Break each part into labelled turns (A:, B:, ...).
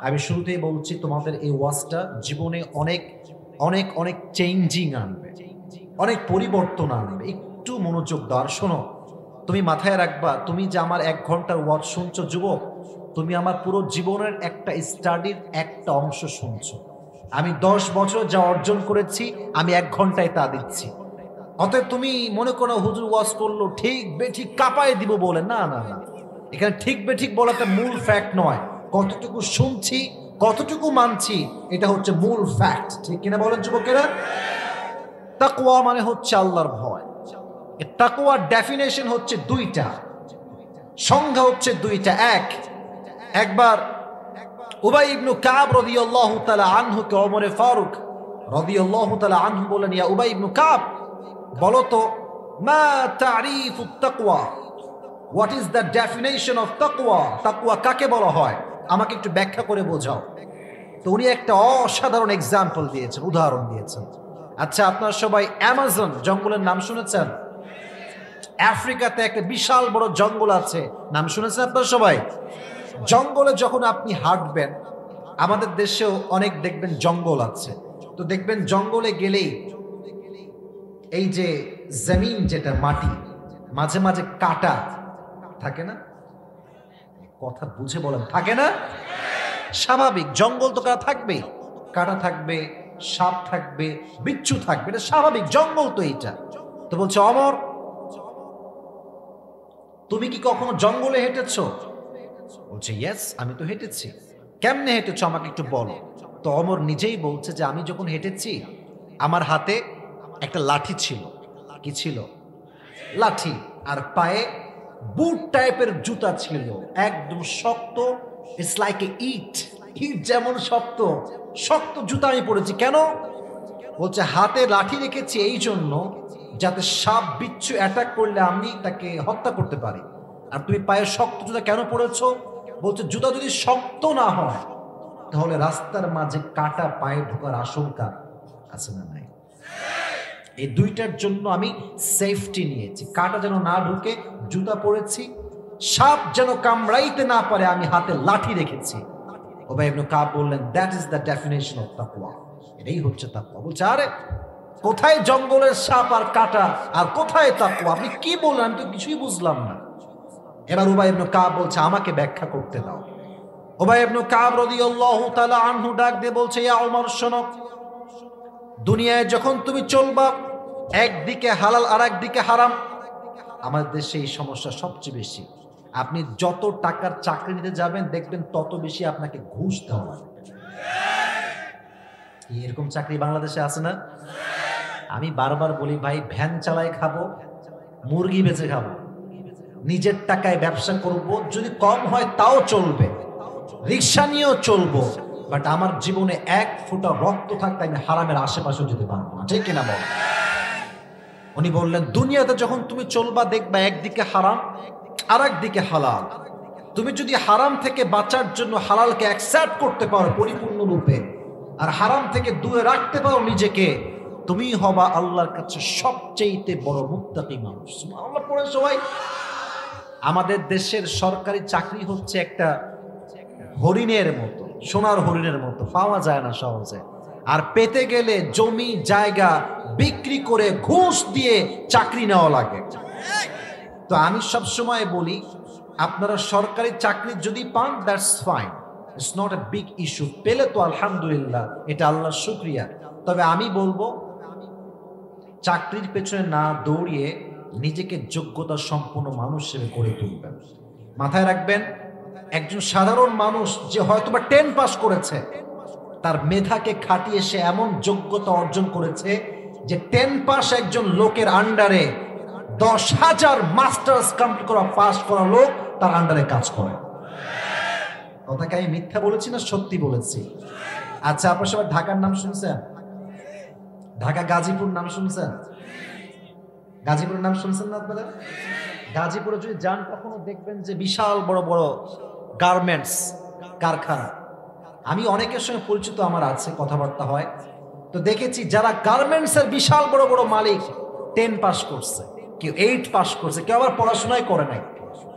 A: আমি শুরুতেই বলছি, তোমাদের এই ওয়াজটা জীবনে অনেক অনেক অনেক চেঞ্জিং আনবে, অনেক পরিবর্তন আনবে। একটু মনোযোগ দাও। আর শোনো, তুমি মাথায় রাখবা, তুমি যে আমার 1 ঘন্টার ওয়াজ শুনছো যুবক, তুমি আমার পুরো জীবনের একটা স্টাডির একটা অংশ শুনছো। আমি 10 বছর যা অর্জন করেছি, আমি 1 ঘন্টায় তা দিচ্ছি। অতএব তুমি মনে করো হুজুর ওয়াজ করলো ঠিক বেঠিক কাঁপায় দিব বলে, না না না, এখানে ঠিক বেঠিক বলাটা মূল ফ্যাক্ট নয়। কতটুকু শুনছি, কতটুকু মানছি, এটা হচ্ছে মূল ফ্যাক্ট। ঠিক কিনা বলেন যুবকেরা? তাকওয়া মানে হচ্ছে আল্লাহর ভয়। তাকওয়ার ডেফিনেশন হচ্ছে দুইটা, সংজ্ঞা হচ্ছে দুইটা। একবার উবাই ইবনু কাব রাদিয়াল্লাহু তাআলা আনহুকে ওমরে ফারুক রাদিয়াল্লাহু তাআলা আনহু বলেন, ইয়া উবাই ইবনু কাব, বলো তো, মা তারিফুত তাকওয়া, what is the definition of তাকওয়া? তাকওয়া কাকে বলা হয়, আমাকে একটু ব্যাখ্যা করে বোঝাও। তো উনি একটা অসাধারণ এক্সাম্পল দিয়েছেন, উদাহরণ দিয়েছেন। আচ্ছা, আপনারা সবাই অ্যামাজন জঙ্গলের নাম শুনেছেন? আফ্রিকাতে একটা বিশাল বড় জঙ্গল আছে, নাম শুনেছেন আপনারা সবাই? জঙ্গলে যখন আপনি হাঁটবেন, আমাদের দেশেও অনেক দেখবেন জঙ্গল আছে, তো দেখবেন জঙ্গলে গেলেই এই যে জমিন, যেটা মাটি, মাঝে মাঝে কাটা থাকে না? কথা বুঝে বলেন, থাকে না? স্বাভাবিক, জঙ্গল তো কাটা থাকবেই, কাটা থাকবে, সাপ থাকবে, বিচ্ছু থাকবে, এটা স্বাভাবিক, জঙ্গল তো এইটা। তো বলছে, অমর, তুমি কি কখনো জঙ্গলে হেঁটেছো? বলছে, ইয়েস, আমি তো হেঁটেছি। কেমনে হেঁটেছো আমাকে একটু বলো। তো অমর নিজেই বলছে যে আমি যখন হেঁটেছি, আমার হাতে একটা লাঠি ছিল। কি ছিল? লাঠি। আর পায়ে বুট টাইপের জুতা ছিল, একদম শক্ত, ইটস লাইক এ ইট, ইট যেমন শক্ত, শক্ত জুতা আমি পরেছি। কেন? বলছে, হাতে লাঠি রেখেছি এই জন্য যাতে সাপ বিচ্ছু অ্যাটাক করলে আমি তাকে হত্যা করতে পারি। আর তুমি পায়ে শক্ত জুতা কেন পরেছো? বলছে, জুতা যদি শক্ত না হয় তাহলে রাস্তার মাঝে কাটা পায়ে ঢোকার আশঙ্কা আছে না নাই? এই দুইটার জন্য আমি সেফটি নিয়েছি, কাটা যেন না ঢুকে জুতা পরেছি, সাপ যেন কামড়াইতে না পারে আমি হাতে লাঠি রেখেছি। উবাই ইবনে কাব বললেন, that is the definition of তাকওয়া। এটাই হচ্ছে তাকওয়া। বলছে, আরে কোথায় জঙ্গলের সাপ আর কাটা, আর কোথায় তাকওয়া? আপনি কি বললেন, আমি তো কিছুই বুঝলাম না। এবার উবাই ইবনে কাব বলছে, আমাকে ব্যাখ্যা করতে দাও। উবাই ইবনে কাব রাদিয়াল্লাহু তাআলা আনহু ডাক দিয়ে বলছে, ইয়া ওমর, শোনো, দুনিয়ায় যখন তুমি চলবা, একদিকে হালাল আর একদিকে হারাম। আমাদের দেশে এই সমস্যা সবচেয়ে বেশি। আপনি যত টাকার চাকরি নিতে যাবেন, দেখবেন তত বেশি আপনাকে ঘুষ দেওয়া লাগবে। এরকম চাকরি বাংলাদেশে আছে না? আমি বারবার বলি, ভাই, ভ্যান চালাই খাবো, মুরগি বেচে খাবো, নিজের টাকায় ব্যবসা করব, যদি কম হয় তাও চলবে, রিক্সা নিয়েও চলবো, বাট আমার জীবনে 1 ফোঁটা রক্ত থাকতে আমি হারামের আশেপাশেও যেতে পারবো না। ঠিক কিনা বল? উনি বললেন, দুনিয়াতে যখন তুমি চলবা, দেখবা একদিকে হারাম আর একদিকে হালাল। তুমি যদি হারাম থেকে বাঁচার জন্য হালালকে অ্যাকসেপ্ট করতে পারো পরিপূর্ণ রূপে, আর হারাম থেকে দূরে রাখতে পারো নিজেকে, তুমি হবা আল্লাহর কাছে সবচেয়ে বড় মুত্তাকি মানুষ। সুবহানাল্লাহ পড়ে সবাই। আমাদের দেশের সরকারি চাকরি হচ্ছে একটা হরিণের মতো, সোনার হরিণের মতো, পাওয়া যায় না সহজে। আর পেতে গেলে জমি জায়গা বিক্রি করে ঘুষ দিয়ে চাকরি নেওয়া লাগে। তো আমি সব সময় বলি, আপনারা সরকারি চাকরি যদি পান, that's fine, it's not a big issue. পেলে তো আলহামদুলিল্লাহ, এটা আল্লাহর শুকরিয়া। তবে আমি বলবো, চাকরির পেছনে না দৌড়িয়ে নিজেকে যোগ্যতা সম্পন্ন মানুষ হিসেবে গড়ে তুলবেন। মাথায় রাখবেন, একজন সাধারণ মানুষ যে হয়তোবা 10 পাস করেছে, তার মেধাকে খাটিয়ে সে এমন যোগ্যতা অর্জন করেছে যে 10 পাস একজন লোকের আন্ডারে 10,000 মাস্টার্স কমপ্লিট করা, পাস করা লোক তার আন্ডারে কাজ করে। কথাকে আমি মিথ্যা বলেছি না সত্যি বলেছি? আচ্ছা, আপনার সবাই ঢাকার নাম শুনছেন? ঢাকা গাজীপুর নাম শুনছেন? গাজীপুরের নাম শুনছেন না আপনারা? গাজীপুরে যদি যান, কখনো দেখবেন যে বিশাল বড় বড় গার্মেন্টস কারখানা। আমি অনেকের সঙ্গে পরিচিত আমার আছে, কথাবার্তা হয়, তো দেখেছি যারা গার্মেন্টসের বিশাল বড় বড় মালিক 10 পাস করছে, কেউ 8 পাস করছে, কেউ আবার পড়াশোনাই করে নাই।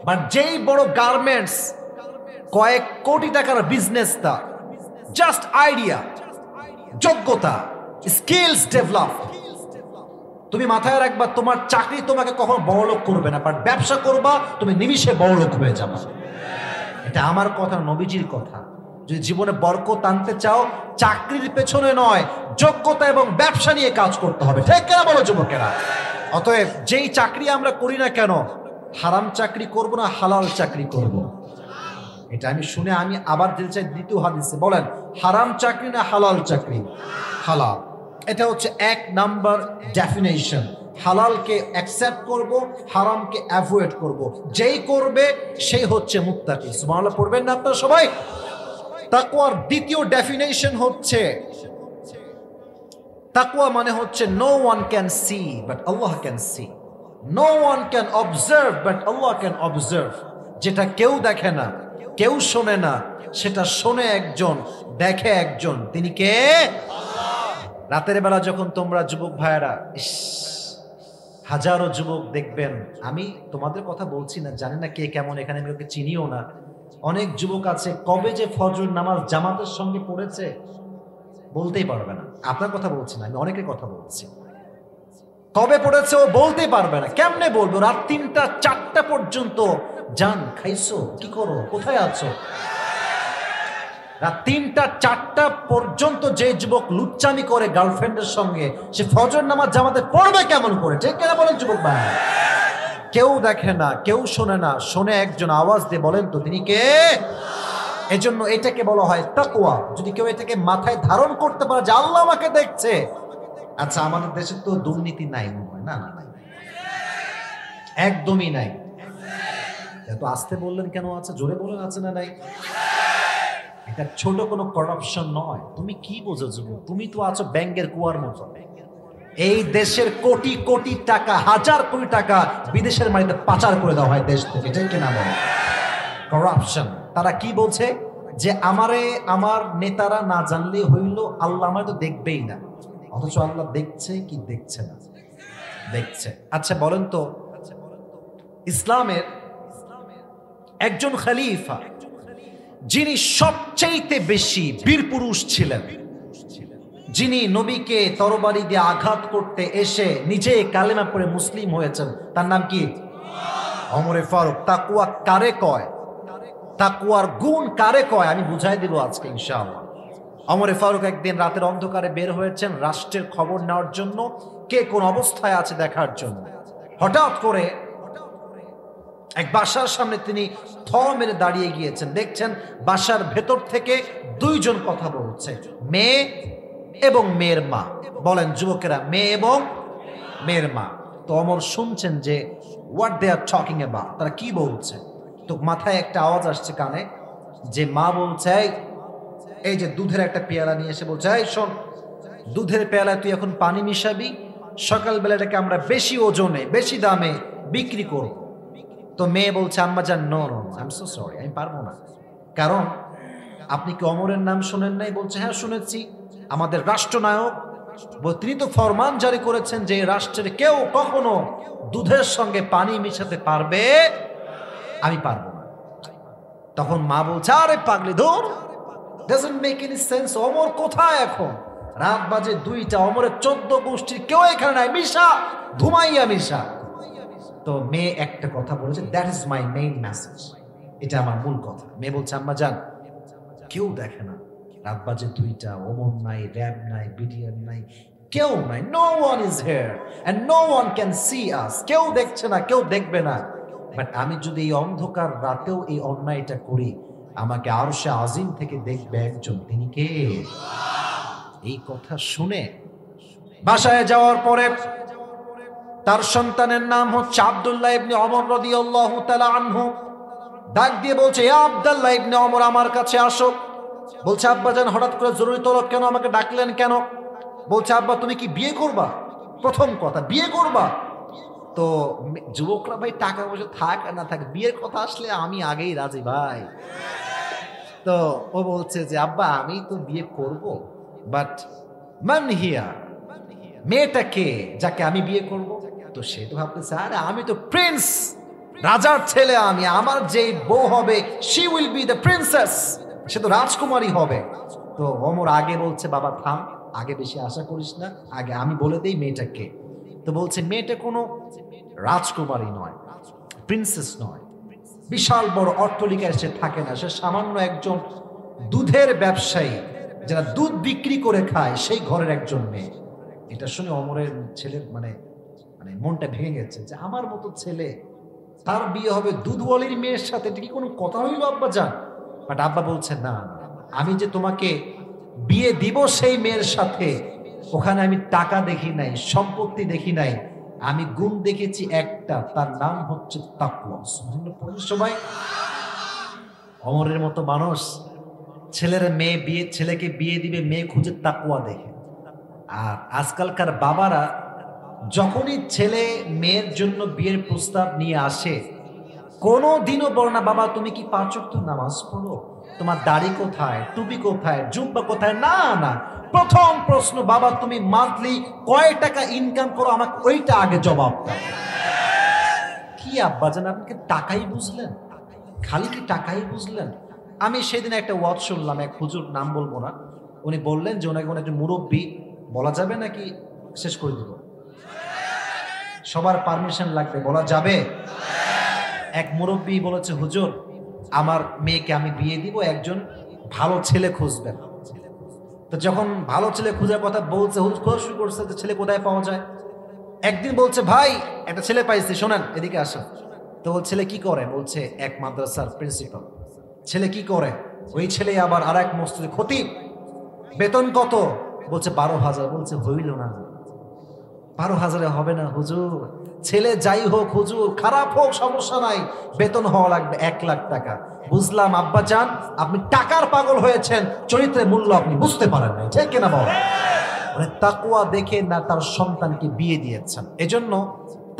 A: বাট যেই বড় গার্মেন্টস, কয়েক কোটি টাকার বিজনেস তার, জাস্ট আইডিয়া, যোগ্যতা, স্কিলস ডেভেলপ। তুমি মাথায় রাখবা তোমার চাকরি তোমাকে কখনো বড়লোক করবে না, বাট ব্যবসা করবা তুমি নিমিষে বড়লোক হয়ে যাবা। এটা আমার কথা, নবীজির কথা। যদি জীবনে বরকত আনতে চাও, চাকরির পেছনে নয়, যোগ্যতা এবং ব্যবসা নিয়ে কাজ করতে হবে। ঠিক কেনা বলো যুবকেরা? অতএব যেই চাকরি আমরা করি না কেন, হারাম চাকরি করব না হালাল চাকরি করব। এটা আমি শুনে আমি আবার দিতে চাই দ্বিতীয় হাদিসে, বলেন হারাম চাকরি না হালাল চাকরি? হালাল। এটা হচ্ছে 1 নাম্বার ডেফিনেশন। হালালকে অ্যাকসেপ্ট করব, হারামকে অ্যাভয়েড করব। যেই করবে সেই হচ্ছে মুত্তাকি। সুবহানাল্লাহ পড়বেন না আপনারা সবাই? তাকওয়ার দ্বিতীয় ডেফিনেশন হচ্ছে, তাকওয়া মানে হচ্ছে no one can see but Allah can see, no one can observe but Allah can observe. যেটা কেউ দেখে না, কেউ শোনে না, সেটা শোনে একজন, দেখে একজন। তিনি কে? রাতের বেলা যখন তোমরা যুবক ভাইয়েরা, হাজারো যুবক দেখবেন, আমি তোমাদের কথা বলছি না, জানি না কে কেমন, এখানে আমি ওকে চিনিও না। অনেক যুবক আছে কবে যে ফজর নামাজ জামাতের সঙ্গে পড়েছে বলতেই পারবে না। আপনার কথা বলছি না, আমি অনেকের কথা বলছি। কবে পড়েছে ও বলতেই পারবে না। কেমনে বলবো? রাত 3টা 4টা পর্যন্ত জান খাইছো, কি করো, কোথায় আছো? রাত 3টা 4টা পর্যন্ত যে যুবক লুচ্চামি করে গার্লফ্রেন্ডের সঙ্গে, সে ফজর নামাজ জামাতে পড়বে কেমন করে? ঠিক কিনা বলেন যুবক ভাই? কেউ দেখে না, কেউ শোনে না, শোনে একজন, আওয়াজ দিয়ে বলেন তো তিনি কে? এজন্য এটাকে বলা হয় তাকওয়া। যদি কেউ এটাকে মাথায় ধারণ করতে পারে যে আল্লাহ আমাকে দেখছে। আচ্ছা, আমাদের দেশে তো দুর্নীতি নাই মনে হয়, না? একদমই নাই। এত আস্তে বললেন কেন? আছে, জোরে বলেন আছে না নাই? এটা ছোট কোনো করাপশন নয়। তুমি কি বোঝো যুবক? তুমি তো আছো ব্যাংকের কুয়ার মতো। এই দেশের কোটি কোটি টাকা, হাজার কোটি টাকা বিদেশের মাটিতে পাচার করে দেওয়া হয় দেশ থেকে। ঠিক কিনা বলো? করাপশন। তারা কি বলছে যে আমারে আমার নেতারা না জানলে হইল, আল্লাহ আমার তো দেখবেই না। অথচ আল্লাহ দেখছে কি দেখছে না? দেখছে। আচ্ছা বলেন তো, ইসলামের একজন খলিফা যিনি সবচাইতে বেশি বীর পুরুষ ছিলেন, যিনি নবীকে তরবারি দিয়ে আঘাত করতে এসে নিজে কালেমা পড়ে মুসলিম হয়েছেন, তার নাম কি? ওমরে ফারুক। তাকওয়া কারে কয়? তাকওয়ার গুণ কারে কয়? আমি বুঝাই দিব আজকে ইনশাআল্লাহ। ওমরে ফারুক একদিন রাতের অন্ধকারে বের হয়েছেন রাষ্ট্রের খবর নেওয়ার জন্য, কে কোন অবস্থায় আছে দেখার জন্য। হঠাৎ করে এক বাসার সামনে তিনি থ মেরে দাঁড়িয়ে গিয়েছেন। দেখছেন বাসার ভেতর থেকে 2 জন কথা বলছে, মেয়ে এবং মেয়ের মা। বলেন যুবকেরা, মেয়ে এবং মেয়ের মা। তো ওমর শুনছেন যে what they are talking about, তারা কি বলছে। তো মাথায় একটা আওয়াজ আসছে কানে, যে মা বলছে এই যে দুধের একটা পেয়ালা নিয়ে এসে বলছে, এই শোন, দুধের পেয়ালায় তুই এখন পানি মিশাবি, সকালবেলাটাকে আমরা বেশি ওজনে বেশি দামে বিক্রি করব। তো মেয়ে বলছে, আম্মা জান no no, I am so sorry, আমি পারবো না। কারণ আপনি কি ওমরের নাম শোনেন নাই? বলছে হ্যাঁ শুনেছি, আমাদের রাষ্ট্রনায়ক, তিনি তো ফরমান জারি করেছেন যে রাষ্ট্রের কেউ কখনো দুধের সঙ্গে পানি মিশাতে পারবে, আমি পারবো না। তখন মা বলছে, আরে পাগলি ধর, doesn't make any sense. Omar কোথায় এখন? রাত বাজে 2টা, ওমরের 14 গোষ্ঠীর কেউ এখানে নাই, মিশা, ঘুমাইয়া মিশা। তো মেয়ে একটা কথা বলেছে, that is my main message, এটা আমার মূল কথা। মেয়ে বলছে, আম্মা জান, কেউ দেখে না, রাত বাজে 2টা, ওমর নাই, র্যাব নাই, বিডিআর নাই, কেউ নাই, no one is here and no one can see us. কেউ দেখছে না, কেউ দেখবে না, বাট আমি যদি এই অন্ধকার রাতেও এই অন্যায়টা করি, আমাকে আরশে আজিম থেকে দেখবে একজন, তিনি কে? এই কথা শুনে বাসায় যাওয়ার পরে তার সন্তানের নাম হচ্ছে আব্দুল্লাহ ইবনে ওমর রাদিয়াল্লাহু তাআলা আনহু, ডাক দিয়ে বলছে, ইয়া আব্দুল্লাহ ইবনে ওমর, আমার কাছে আসো। বলছে, আব্বাজান হঠাৎ করে জরুরি তলব কেন, আমাকে ডাকলেন কেন? বলছে, আব্বা তুমি কি বিয়ে করবা? প্রথম কথা, বিয়ে করবা? তো যুবকরা ভাই টাকা পয়সা থাক আর না থাক, বিয়ের কথা আসলে আমি আগেই রাজি ভাই। তো ও বলছে যে আব্বা আমি তো বিয়ে করব, বাট মান হিয়া, মেয়েটা কে যাকে আমি বিয়ে করব? তো সে তো ভাবতেছে, আরে আমি তো প্রিন্স, রাজার ছেলে আমি, আমার যে বউ হবে she will be the princess, সে তো রাজকুমারী হবে। তো ওমর আগে বলছে বাবা থাম, আগে বেশি আশা করিস না, আগে আমি বলে দেই মেয়েটাকে। তো বলছে মেয়েটা কোনো রাজকুমারী নয়, প্রিন্সেস নয়, বিশাল বড় অট্টালিকায় সে থাকে না, সে সামান্য একজন দুধের ব্যবসায়ী, যারা দুধ বিক্রি করে খায় সেই ঘরের একজন মেয়ে। এটা শুনে অমরের ছেলের মানে মানে মনটা ভেঙে গেছে যে আমার মতো ছেলে, তার বিয়ে হবে দুধওয়ালির মেয়ের সাথে, এটা কি কোনো কথা হইল আব্বা যান? বাট আব্বা বলছে না, আমি যে তোমাকে বিয়ে দিব সেই মেয়ের সাথে, ওখানে আমি টাকা দেখি নাই, সম্পত্তি দেখি নাই, আমি গুণ দেখেছি একটা, তার নাম হচ্ছে তাকওয়া। সবাই অমরের মতো মানুষ ছেলেকে বিয়ে দিবে, মেয়ে খুঁজে তাকওয়া দেখে। আর আজকালকার বাবারা যখনই ছেলে মেয়ের জন্য বিয়ের প্রস্তাব নিয়ে আসে, কোনো দিনও বলে না বাবা তুমি কি 5 ওয়াক্ত নামাজ পড়ো, তোমার দাড়ি কোথায়, টুপি কোথায়, জুব্বা কোথায়, না না, প্রথম প্রশ্ন বাবা তুমি মান্থলি কয় টাকা ইনকাম করো, আমাকে ওইটা আগে জবাব দাও। কি আব্বা জান আপনি কি টাকাই বুঝলেন, খালি কি টাকাই বুঝলেন? আমি সেদিন একটা ওয়াজ শুনলাম, এক হুজুর, নাম বলবো না, উনি বললেন যে ওনাকে একটা মুরব্বী, বলা যাবে নাকি শেষ করে দিব? সবার পারমিশন লাগবে, বলা যাবে? এক মুরব্বী বলেছে হুজুর আমার মেয়েকে আমি বিয়ে দিব, একজন ভালো ছেলে খুঁজবেন। তো যখন ভালো ছেলে খোঁজার কথা বলছে, হুজুর খোঁজা শুরু করছে যে ছেলে কোথায় পাওয়া যায়। একদিন বলছে ভাই একটা ছেলে পাইছি, শোনেন এদিকে আসেন। তো ছেলে কি করে? বলছে এক মাদ্রাসার প্রিন্সিপাল। ছেলে কি করে? ওই ছেলে আবার আর এক মসজিদে খতিব। বেতন কত? বলছে 12,000। বলছে হইল না, 12,000-এ হবে না হুজুর, ছেলে যাই হোক হুজুর, খারাপ হোক সমস্যা নাই, বেতন হওয়া লাগবে 1 লাখ টাকা। বুঝলাম আব্বা জান আপনি টাকার পাগল হয়েছেন, চরিত্রের মূল্য আপনি বুঝতে পারেন না, ঠিক কিনা বল? মানে তাকওয়া দেখে না তার সন্তানকে বিয়ে দিয়েছেন। এজন্য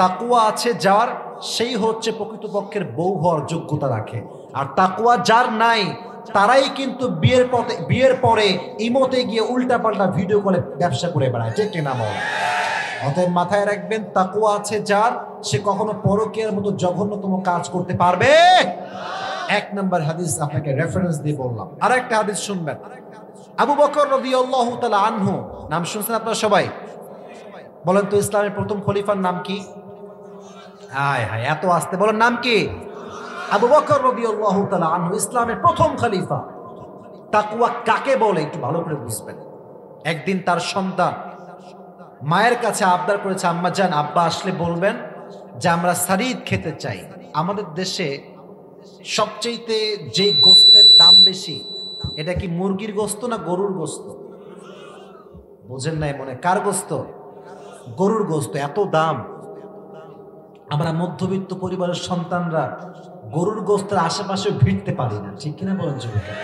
A: তাকওয়া আছে যার, সেই হচ্ছে প্রকৃতপক্ষের বউ হওয়ার যোগ্যতা রাখে। আর তাকওয়া যার নাই, তারাই কিন্তু বিয়ের পরে ইমোতে গিয়ে উল্টাপাল্টা ভিডিও কলে ব্যবসা করে বেড়ায়, ঠিক কিনা বল? অতএব মাথায় রাখবেন, তাকওয়া আছে যার, সে কখনো পরকীয়ার মতো জঘন্যতম কাজ করতে পারবে। 1 নম্বর হাদিস আপনাকে রেফারেন্স দিয়ে বললাম। আর একটা হাদিস শুনবেন, আবু বকর রাদিয়াল্লাহু তাআলা আনহু, নাম শুনছেন আপনারা সবাই? বলেন তো ইসলামের প্রথম খলিফার নাম কি? হায় হায় এত আস্তে বলেন, নাম কি? আবু বকর রাদিয়াল্লাহু তাআলা আনহু ইসলামের প্রথম খলিফা। তাকওয়া কাকে বলে একটু ভালো করে বুঝবেন। একদিন তার সন্তান মায়ের কাছে আবদার করেছে, আম্মা জান আব্বা আসলে বলবেন যে আমরা সারিদ খেতে চাই। আমাদের দেশে সবচেয়ে যে গোস্তের দাম বেশি, এটা কি মুরগির গোস্ত না গরুর গোস্ত? বোঝেন নাই মনে? কার গোস্ত? গরুর গোস্ত। এত দাম, আমরা মধ্যবিত্ত পরিবারের সন্তানরা গরুর গোস্তের আশেপাশে ভিড়তে পারি না, ঠিক কিনা বলেন যুবকেরা?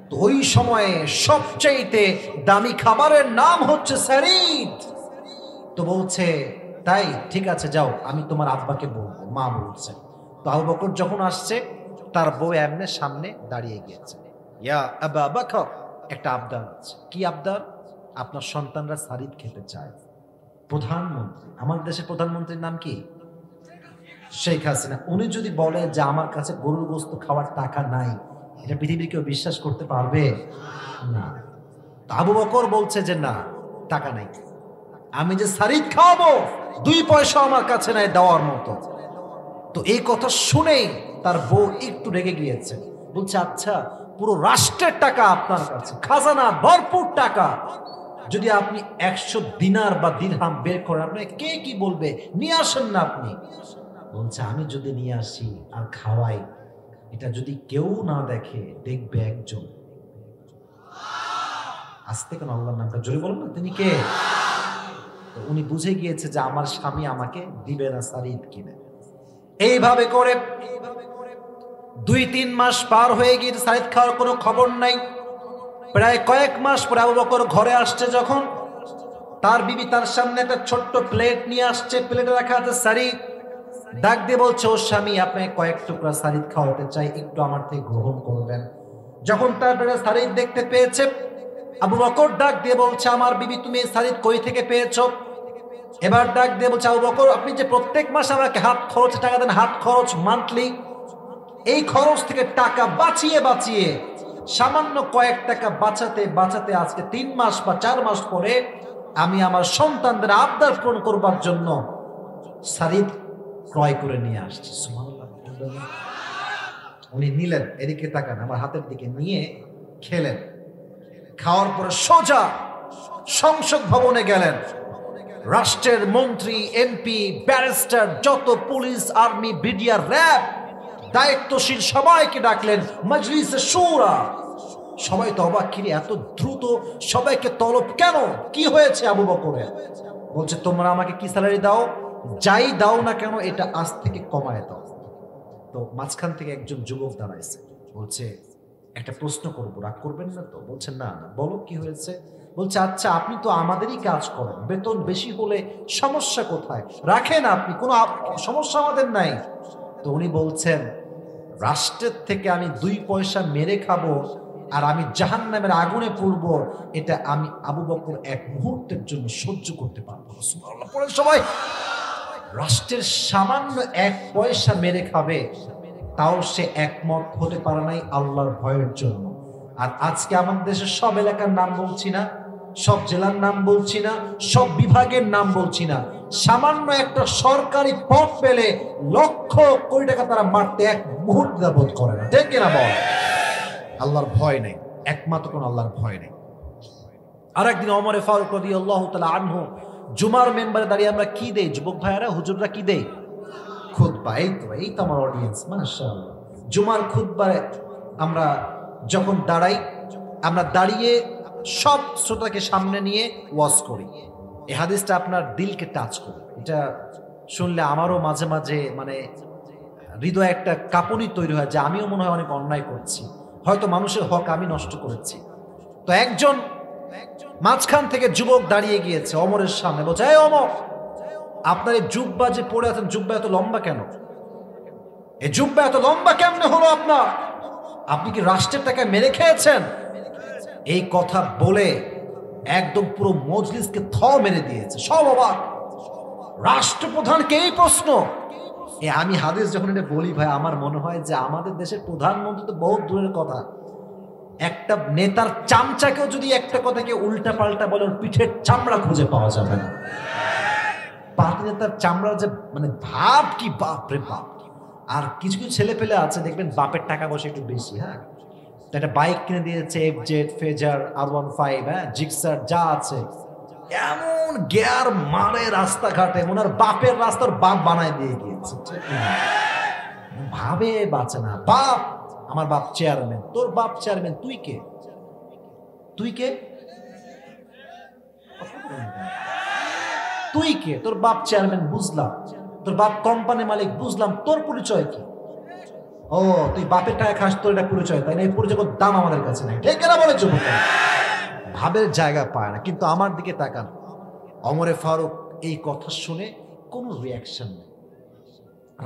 A: তো ওই সময়ে সবচাইতে দামি খাবারের নাম হচ্ছে সারিদ। তো বলছে তাই, ঠিক আছে যাও, আমি তোমার আব্বাকে বলবো। মা বলছে। তো আবু বকর যখন আসছে, তার বউ এমনি সামনে দাঁড়িয়ে গিয়েছে। ইয়া আবা বকর, একটা আবদার আছে। কি আবদার? আপনার সন্তানরা সারিদ খেতে চায়। প্রধানমন্ত্রী, আমাদের দেশের প্রধানমন্ত্রীর নাম কি? শেখ হাসিনা। উনি যদি বলে যে আমার কাছে গরুর গোস্ত খাওয়ার টাকা নাই, এটা পৃথিবীর কেউ বিশ্বাস করতে পারবে না। আবু বকর বলছে যে না, টাকা নাই, আমি যে সারিদ খাওয়াবো 2 পয়সা আমার কাছে নাই দেওয়ার মতো। তো এই কথা শুনেই তার বউ একটু রেগে গিয়েছে। বলছে আচ্ছা, পুরো রাষ্ট্রের টাকা আপনার কাছে, খাজানা ভরপুর টাকা, যদি আপনি 100 দিনার বা দিরহাম বের করেন, আপনাকে কে কি বলবে? নিয়ে আসেন না আপনি। বলছে আমি যদি নিয়ে আসি আর খাওয়াই, এটা যদি কেউ না দেখে, দেখবে একজন। আস্তে কেন আল্লাহর নামটা জোরে বলেন না, তিনি কে? তো উনি বুঝে গিয়েছে যে আমার স্বামী আমাকে দিবে না সারিদ কিনে। এইভাবে করে 2-3 মাস পার হয়ে গিয়ে সারিদ খাওয়ার কোনো খবর নাই। প্রায় কয়েক মাস পরে আবু বকর ঘরে আসছে, যখন তার বিবি তার সামনে একটা ছোট্ট প্লেট নিয়ে আসছে, প্লেটে রাখা আছে সারিদ। ডাক দিয়ে বলছে ও স্বামী, আপনাকে কয়েক টুকরা সারিদ খাওয়াতে চাই, একটু আমার থেকে গ্রহণ করবেন। যখন তার পেটে সারিদ দেখতে পেয়েছে, আবু বকর ডাক দিয়ে বলছে আমার বিবি তুমি এই সারিদ কই থেকে পেয়েছো? এবার ডাক দিয়ে বলছে, আবু বকর, আপনি যে প্রত্যেক মাসে আমাকে হাত খরচ টাকা দেন, হাত খরচ মান্থলি, এই খরচ থেকে টাকা বাঁচিয়ে বাঁচিয়ে সামান্য কয়েক টাকা বাঁচাতে বাঁচাতে আজকে 3 মাস বা 4 মাস পরে আমি আমার সন্তানদের আবদার পূরণ করবার জন্য শাড়ি ক্রয় করে নিয়ে আসছি। সুবহানাল্লাহ। উনি নিলেন, এদিকে তাকান, আমার হাতের দিকে নিয়ে খেলেন। খাওয়ার পরে সোজা সংসদ ভবনে গেলেন। রাষ্ট্রের মন্ত্রী, এমপি, ব্যারিস্টার, যত পুলিশ, আর্মি, বিডিআর, র্যাব, দায়িত্বশীল সবাইকে ডাকলেন মজলিসে শুরা। সবাই তো অবাক, কিরে এত দ্রুত সবাইকে তলব কেন, কি হয়েছে আবু বকরের? বলছে, তোমরা আমাকে কি স্যালারি দাও, যাই দাও না কেন এটা আজ থেকে কমায় দাও। তো মাঝখান থেকে একজন যুবক দাঁড়াইছে, বলছে, একটা প্রশ্ন করবো, রাগ করবেন না তো? বলছে, না না, বলো কি হয়েছে। বলছে, আচ্ছা আপনি তো আমাদেরই কাজ করেন, বেতন বেশি হলে সমস্যা কোথায়, রাখেন আপনি, কোনো সমস্যা আমাদের নাই। তো উনি বলছেন, রাষ্ট্রের থেকে আমি 2 পয়সা মেরে খাবো আর আমি জাহান্নামের আগুনে পড়বো, এটা আমি আবু বকর এক মুহূর্তের জন্য সহ্য করতে পারবো না। সুবহানাল্লাহ। পরে সবাই, রাষ্ট্রের সামান্য 1 পয়সা মেরে খাবে, তাও সে একমত হতে পারে নাই আল্লাহর ভয়ের জন্য। আর আজকে আমাদের দেশের সব এলাকার নাম বলছি না, সব জেলার নাম বলছি না, সব বিভাগের নাম বলছি না, সামান্য একটা সরকারি পদ পেলে লক্ষ কোটি টাকা তারা মারতে এক মুহূর্ত বোধ করে না। ঠিক কিনা বল? আল্লাহর ভয় নেই, একমাত্র কোন আল্লাহর ভয় নেই। আরেকদিন ওমর ফারুক রাদিয়াল্লাহু তাআলা আনহু জুমার মেম্বারে দাঁড়িয়ে আমরা কি দেই যুবক ভাইয়ারা, হুজুররা কি দেই? খুতবা। এই তো আমার অডিয়েন্স, মাশাআল্লাহ। জুমার খুতবায় আমরা যখন দাঁড়াই, আমরা দাঁড়িয়ে সব শ্রোতাকে সামনে নিয়ে ওয়াজ করি। এই হাদিসটা আপনার দিলকে টাচ করে, এটা শুনলে আমারও মাঝে মাঝে মানে হৃদয়ে একটা কাঁপুনি তৈরি হয় যে আমিও মনে হয় অনেক অন্যায় করছি, হয়তো মানুষের হক আমি নষ্ট করেছি। তো একজন মাঝখান থেকে যুবক দাঁড়িয়ে গিয়েছে ওমরের সামনে, বলছে, এই ওমর, আপনার এই জুব্বা যে পরে আছেন, জুব্বা এত লম্বা কেন? এই জুব্বা এত লম্বা কেমনে হলো আপনার? আপনি কি রাষ্ট্রের টাকায় মেরে খেয়েছেন? এই কথা বলে একদম পুরো মজলিসকে থ মেরে দিয়েছে, সব অবাক। রাষ্ট্রপ্রধানকে এই প্রশ্ন! আমি হাদিস যখন এটা বলি ভাই, আমার মনে হয় যে আমাদের দেশের প্রধানমন্ত্রী তো বহুত দূরের কথা, একটা নেতার চামচাকেও যদি একটা কথাকে উল্টা পাল্টা বলে, ওর পিঠের চামড়া খুঁজে পাওয়া যাবে না। পার্টি নেতার চামড়া যে মানে ভাব, কি বাপ রে বাপ। আর কিছু কিছু ছেলে পেলে আছে দেখবেন, বাপের টাকা পয়সা একটু বেশি, হ্যাঁ, একটা বাইক কিনে দিয়েছে, এফজেড, ফেজার, R15, হ্যাঁ, জিক্সার, যা আছে, এমন গিয়ার মারে রাস্তাঘাটে, ওনার বাপের রাস্তার বাপ বানায় দিয়ে গিয়েছে। ভাবে বাঁচে না। বাপ, আমার বাপ চেয়ারম্যান, তোর বাপ চেয়ারম্যান, তুই কে? তুই কে? তুই কে? তোর বাপ চেয়ারম্যান বুঝলাম, তোর বাপ কোম্পানি মালিক বুঝলাম, তোর পরিচয় কি? ও, তুই বাপের টাকা খাস, তোর এটা পরিচয়, তাই না? এই পরিচয় দাম আমাদের কাছে নাই। ঠিক না বলেছো? ভাবের জায়গা পায় না। কিন্তু আমার দিকে তাকান, ওমরে ফারুক এই কথা শুনে কোনো রিয়াকশন নেই,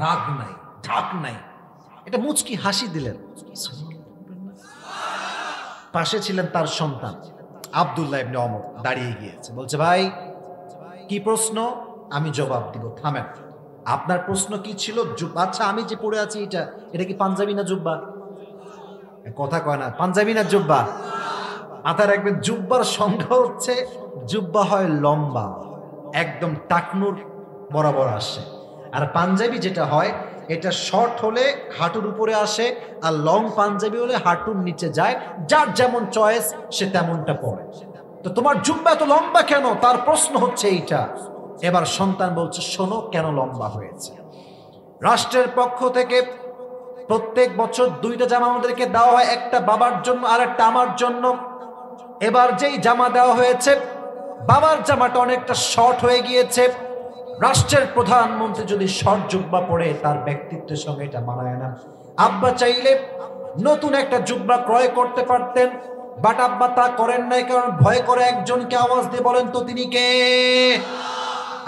A: রাগ নাই, ঢাক নাই, এটা মুচকি হাসি দিলেন। পাশে ছিলেন তার সন্তান আব্দুল্লাহ ইবনে ওমর, দাঁড়িয়ে গিয়েছে, বলছে, ভাই কি প্রশ্ন? আমি জবাব দিব, থামেন। আপনার প্রশ্ন কি ছিল? আচ্ছা, আমি যে পড়ে আছি এটা কি পাঞ্জাবি না জুব্বা? কথা কয় না, পাঞ্জাবি না জুব্বা? মাথায় রাখবেন, জুব্বার সংখ্যা হচ্ছে, জুব্বা হয় লম্বা, একদম টাকনুর বরাবর আসে, আর পাঞ্জাবি যেটা হয়, এটা শর্ট হলে হাঁটুর উপরে আসে, আর লং পাঞ্জাবি হলে হাঁটুর নিচে যায়। যার যেমন চয়েস সে তেমনটা পরে। তো তোমার জুব্বা এত লম্বা কেন? তার প্রশ্ন হচ্ছে এইটা। এবার সন্তান বলছে, শোনো কেন লম্বা হয়েছে। রাষ্ট্রের পক্ষ থেকে প্রত্যেক বছর 2টা জামা আমাদেরকে দেওয়া হয়, একটা বাবার জন্য আর একটা আমার জন্য। এবার যেই জামা দেওয়া হয়েছে, বাবার জামাটা অনেকটা শর্ট হয়ে গিয়েছে। রাষ্ট্রের প্রধানমন্ত্রী যদি শর্ট জুব্বা পরে, তার ব্যক্তিত্বের সঙ্গে এটা মানায় না। আব্বা চাইলে নতুন একটা জুব্বা ক্রয় করতে পারতেন, বাট আব্বা তা করেন নাই, কারণ ভয় করে একজনকে আওয়াজ দিয়ে বলেন তো তিনি কে?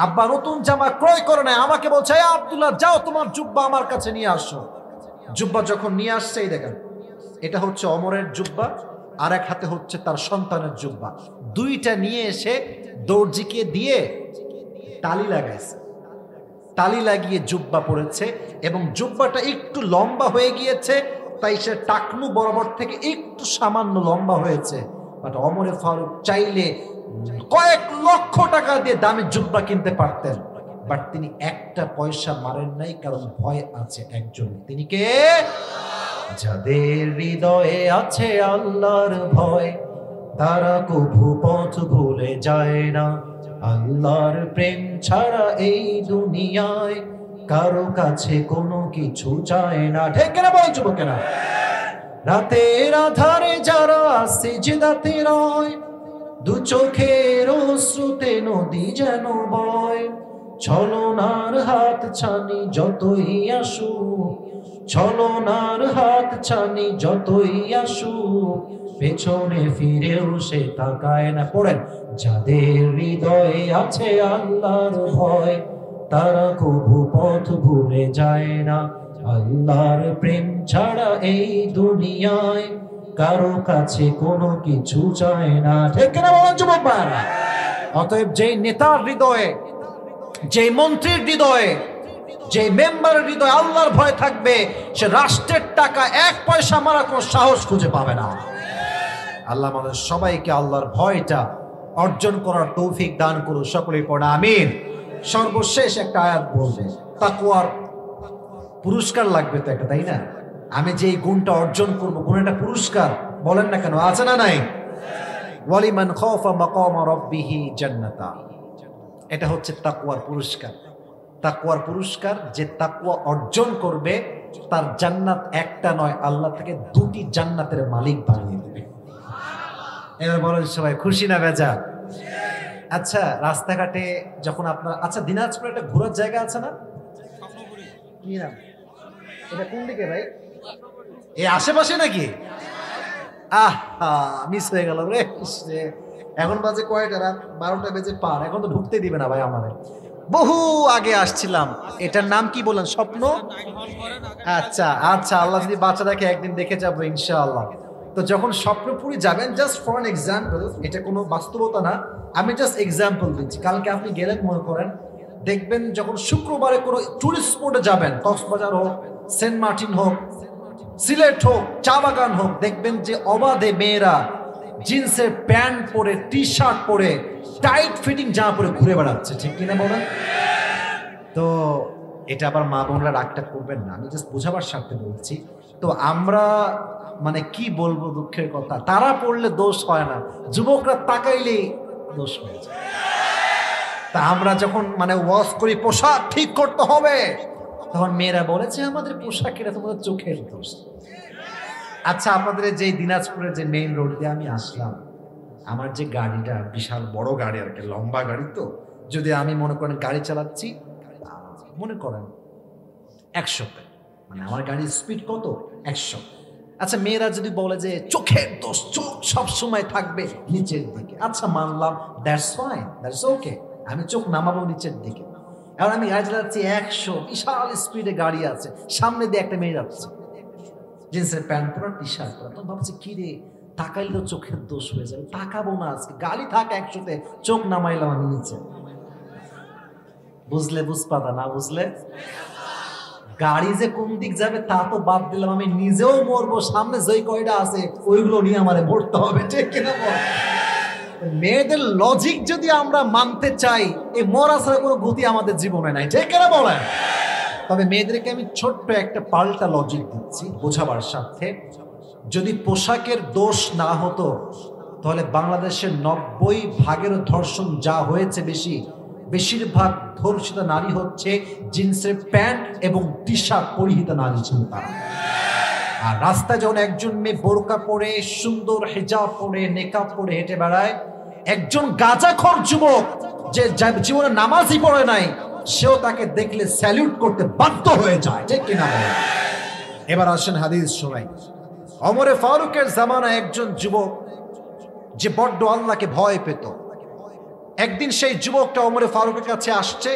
A: আব্বা নতুন জামা ক্রয় করে নাই, আমাকে বলছে, আব্দুল্লাহ যাও তোমার জুব্বা আমার কাছে নিয়ে আসো। জুব্বা যখন নিয়ে আসছে, এই দেখেন, এটা হচ্ছে ওমরের জুব্বা, আর এক হাতে হচ্ছে তার সন্তানের জুব্বা। 2টা নিয়ে এসে দর্জিকে দিয়ে টালি লাগাইছে, টালি লাগিয়ে জুব্বা পড়েছে এবং জুব্বাটা একটু লম্বা হয়ে গিয়েছে, তাই সে টাকনু বরাবর থেকে একটু সামান্য লম্বা হয়েছে। বাট ওমরে ফারুক চাইলে কয়েক লক্ষ টাকা দিয়ে দামি জুব্বা কিনতে পারতেন, বাট তিনি একটা পয়সা মারেন নাই, কারণ ভয় আছে একজন, তিনি কে? যাদের হৃদয়ে আছে আল্লাহর ভয়, তারা কভু পথ ভুলে যায় না। আল্লাহর প্রেম ছাড়া এই দুনিয়ায় কারো কাছে কোনো কিছু চায় না। ঠিক না বল যুবকেরা? রাতের আধারে যারা সিজদাতে রয়, দু চোখের অশ্রুতে নদী যেন বয়। ছলনার হাত ছানি যতই আসুক, ছলনার হাত ছানি যতই আসুক, পেছনে ফিরেও সে তাকায় না। পড়েন, যাদের হৃদয়ে আছে আল্লাহর ভয়, তারা কভু পথ ভুলে যায় না। আল্লাহর প্রেম ছাড়া এই দুনিয়ায় কারো কাছে কোনো কিছু চায় না। ঠিক না বলেন যুবক ভাইরা? অতএব যেই নেতার হৃদয়ে, যেই মন্ত্রীর হৃদয়ে, যে মেম্বারের হৃদয়ে আল্লাহর ভয় থাকবে, সে রাষ্ট্রের টাকা এক পয়সা মারা কোনো সাহস খুঁজে পাবে না। আল্লাহ আমাদের সবাইকে আল্লাহর ভয়টা অর্জন করার তৌফিক দান করুন। সকলেই পড়া আমিন। সর্বশেষ একটা আয়াত বলবো, তাকওয়ার পুরস্কার লাগবে তো একটা, তাই না? আমি যে গুণটা অর্জন করবো, গুণ একটা পুরস্কার, বলেন না কেন, আছে না নাই? ওয়ালিমান খাফা মাকামা রাব্বিহি জান্নাতা, এটা হচ্ছে তাকওয়ার পুরস্কার। তাকওয়ার পুরস্কার, যে তাকওয়া অর্জন করবে তার জান্নাত একটা নয়, আল্লাহ থেকে 2টি জান্নাতের মালিক বানিয়ে দেবে। এবার বলেন সবাই খুশি না বেজা? আচ্ছা, রাস্তাঘাটে যখন আপনার, আচ্ছা দিনাজপুরে একটা ঘোরার জায়গা আছে না, কি নাম এটা, কোন দিকে ভাই? এই আশেপাশে নাকি? মিস হয়ে গেল রে। এখন বাজে কয়টা? রাত 12টা বেজে পার, এখন তো ঢুকতে দিবে না ভাই আমাদের। বহু আগে আসছিলাম, এটার নাম কি বলেন? স্বপ্ন। আচ্ছা আচ্ছা, আল্লাহ যদি বাচ্চা দেখে একদিন দেখে যাবো ইনশাআল্লাহ। তো যখন স্বপ্নপুরি যাবেন, জাস্ট ফর অ্যান এক্সাম্পল, এটা কোনো বাস্তবতা না, আমি জাস্ট এক্সাম্পল দিচ্ছি। কালকে আপনি গেলেন মনে করেন, দেখবেন যখন শুক্রবারে কোনো টুরিস্ট স্পটে যাবেন, কক্সবাজার হোক, সেন্ট মার্টিন হোক, সিলেট হোক, চা বাগান হোক, দেখবেন যে অবাধে মেয়েরা জিন্সের প্যান্ট পরে, টি শার্ট পরে, টাইট ফিটিং জামা পরে ঘুরে বেড়াচ্ছে। ঠিক কিনা বলেন? তো এটা আবার মা বোনরা রাগটা করবেন না, আমি জাস্ট বোঝাবার স্বার্থে বলছি। তো আমরা মানে কি বলবো, দুঃখের কথা, তারা পড়লে দোষ হয় না, যুবকরা তাকাইলেই দোষ হয়ে যায়। তা আমরা যখন মানে ওয়াজ করি পোশাক ঠিক করতে হবে, তখন মেয়েরা বলেছে আমাদের পোশাকের তোমাদের চোখের দোষ। আচ্ছা, আপনাদের যে দিনাজপুরের যে মেইন রোড দিয়ে আমি আসলাম, আমার যে গাড়িটা বিশাল বড় গাড়ি আর কি, লম্বা গাড়ি, তো যদি আমি মনে করেন গাড়ি চালাচ্ছি, মনে করেন 100-তে, মানে আমার গাড়ির স্পিড কত? 100। আচ্ছা, মেয়েরা যদি বলে যে চোখের দোষ, চোখ সবসময় থাকবে নিচের দিকে, আচ্ছা মানলাম, দ্যাটস ফাইন, দ্যাটস ওকে, আমি চোখ নামাবো নিচের দিকে। আর আমি গাড়ি চালাচ্ছি 100, বিশাল স্পিডে গাড়ি আছে, সামনে দিয়ে একটা মেয়ে যাচ্ছে, জিন্সের প্যান্ট পরা, টি শার্ট পরা, তো ভাবছি কি রে, তাকাইলে তো চোখের দোষ হয়ে যাবে, তাকাবো না আজকে, গাড়ি থাক 100-তে, চোখ নামাইলাম আমি নিচে। বুঝলে বুঝপাতা, না বুঝলে গাড়ি যে কোন দিক যাবে তা তো বাদ দিলাম, আমি নিজেও মরবো, সামনে যেই কয়টা আছে ওইগুলো নিয়ে আমারে মরতে হবে। ঠিক কিনা বল? মেয়েদের লজিক যদি আমরা মানতে চাই, এই মরা ছাড়া কোনো গতি আমাদের জীবনে নাই। ঠিক কিনা বলেন? তবে মেয়েদেরকে আমি ছোট্ট একটা পাল্টা লজিক দিচ্ছি বোঝাবার স্বার্থে। যদি পোশাকের দোষ না হতো, তাহলে বাংলাদেশের 90% ধর্ষণ যা হয়েছে, বেশিরভাগ ধর্ষিত নারী হচ্ছে জিন্সের প্যান্ট এবং টি শার্ট পরিহিতা নারী ছিল তারা। আর রাস্তায় যখন একজন মেয়ে বোরকা পরে, সুন্দর হিজাব পরে, নেকাব পরে হেঁটে বেড়ায়, একজন গাঁজাখোর যুবক যে জীবনে নামাজই পড়ে নাই, সেও তাকে দেখলে স্যালিউট করতে বাধ্য হয়ে যায়। ঠিক কিনা বলেন? এবার আসেন হাদিস শোনাই। ওমরে ফারুকের জামানায় একজন যুবক যে বড্ড আল্লাহকে ভয় পেত, একদিন সেই যুবকটা ওমরে ফারুকের কাছে আসছে,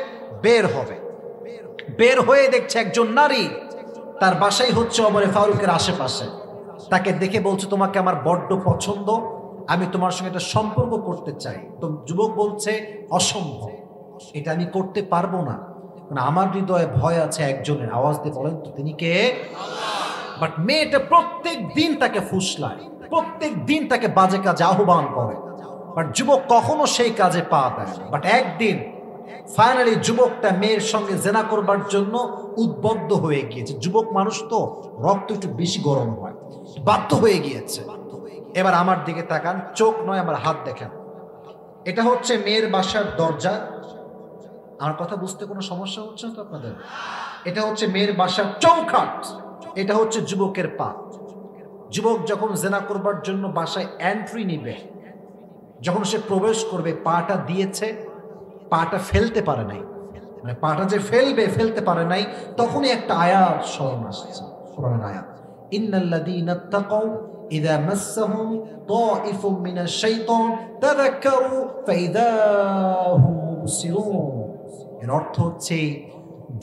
A: বের হয়ে দেখছে একজন নারী তার বাসাই হচ্ছে ওমরে ফারুকের আশেপাশে। তাকে দেখে বলছে, তোমাকে আমার বড্ড পছন্দ, আমি তোমার সঙ্গে একটা সম্পর্ক করতে চাই। তো যুবক বলছে, অসম্ভব, এটা আমি করতে পারবো না, কারণ আমার হৃদয়ে ভয় আছে একজনের। আওয়াজ দিয়ে বলেন তো তিনি কে? বাট মেয়েটা প্রত্যেক দিন তাকে ফুসলায়, প্রত্যেক দিন তাকে বাজে কাজে আহ্বান করে, বাট যুবক কখনো সেই কাজে পা দেয় না। বাট একদিন ফাইনালি যুবকটা মেয়ের সঙ্গে জেনা করবার জন্য উদ্বুদ্ধ হয়ে গিয়েছে। যুবক মানুষ তো, রক্ত একটু বেশি গরম হয়, বাধ্য হয়ে গিয়েছে। এবার আমার দিকে তাকান, চোখ নয় আমার হাত দেখেন। এটা হচ্ছে মেয়ের বাসার দরজা। আমার কথা বুঝতে কোনো সমস্যা হচ্ছে না তো আপনাদের? এটা হচ্ছে মেয়ের বাসার চৌখাট, এটা হচ্ছে যুবকের পা। যুবক যখন জেনা করবার জন্য বাসায় এন্ট্রি নিবে, যখন সে প্রবেশ করবে, পাটা দিয়েছে, পাটা ফেলতে পারে নাই, মানে পাটা যে ফেলতে পারে নাই, তখনই একটা আয়াত স্মরণ আসছে, কোরআনের আয়াত, ইন্নাল্লাযীনা তাকাউ ইযা মাসসাহুম তাইফুম মিনাশ শাইতান তাযাক্কারু ফাইযা হুম মুবসিরুন। এর অর্থ হচ্ছে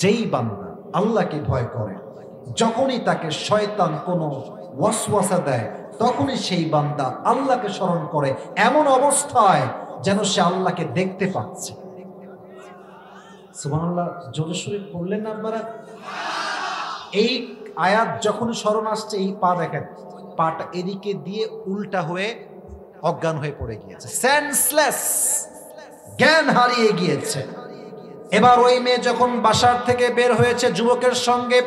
A: যেই বান্দা আল্লাহকে ভয় করে, যখনই তাকে শয়তান কোনো ওয়াসওয়াসা দেয়, তখনই সেই বান্দা আল্লাহকে স্মরণ করে এমন অবস্থায় যেন সে আল্লাহকে দেখতে পাচ্ছে। সুবহানাল্লাহ, জোরে সোরে পড়লেন না আপনারা? এই আয়াত যখনই স্মরণ আসছে, এই পা দেখেন, পাটা এদিকে দিয়ে উল্টা হয়ে অজ্ঞান হয়ে পড়ে গিয়েছে, সেন্সলেস, জ্ঞান হারিয়ে গিয়েছে। এবার ওই মেয়ে যখন বাসার থেকে বের হয়েছে যুবকের সঙ্গে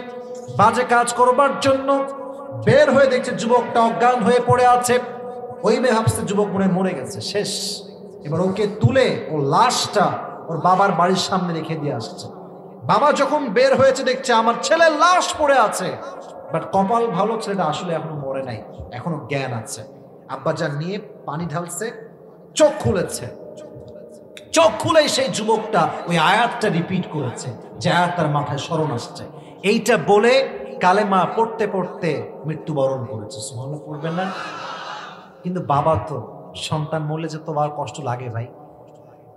A: বাজে কাজ করবার জন্য, বের হয়ে দেখছে যুবকটা অজ্ঞান হয়ে পড়ে আছে। ওই মেয়ে ভাবছে যুবক মনে মরে গেছে, শেষ। এবার ওকে তুলে ও লাশটা ওর বাবার বাড়ির সামনে রেখে দিয়ে আসছে। বাবা যখন বের হয়েছে দেখছে আমার ছেলের লাশ পড়ে আছে, বাট কপাল ভালো, ছেলেটা আসলে এখনো মরে নাই, এখনো জ্ঞান আছে। আব্বাজান নিয়ে পানি ঢালছে, চোখ খুলেছে। চোখ খুলেই সেই যুবকটা ওই আয়াতটা রিপিট করেছে, যে আয়াত তার মাথায় স্মরণ আসছে। এইটা বলে কালেমা পড়তে পড়তে মৃত্যুবরণ করেছে। সুবহানাল্লাহ পড়বেন না? কিন্তু বাবা তো, সন্তান মরলে যে তো আর কষ্ট লাগে ভাই।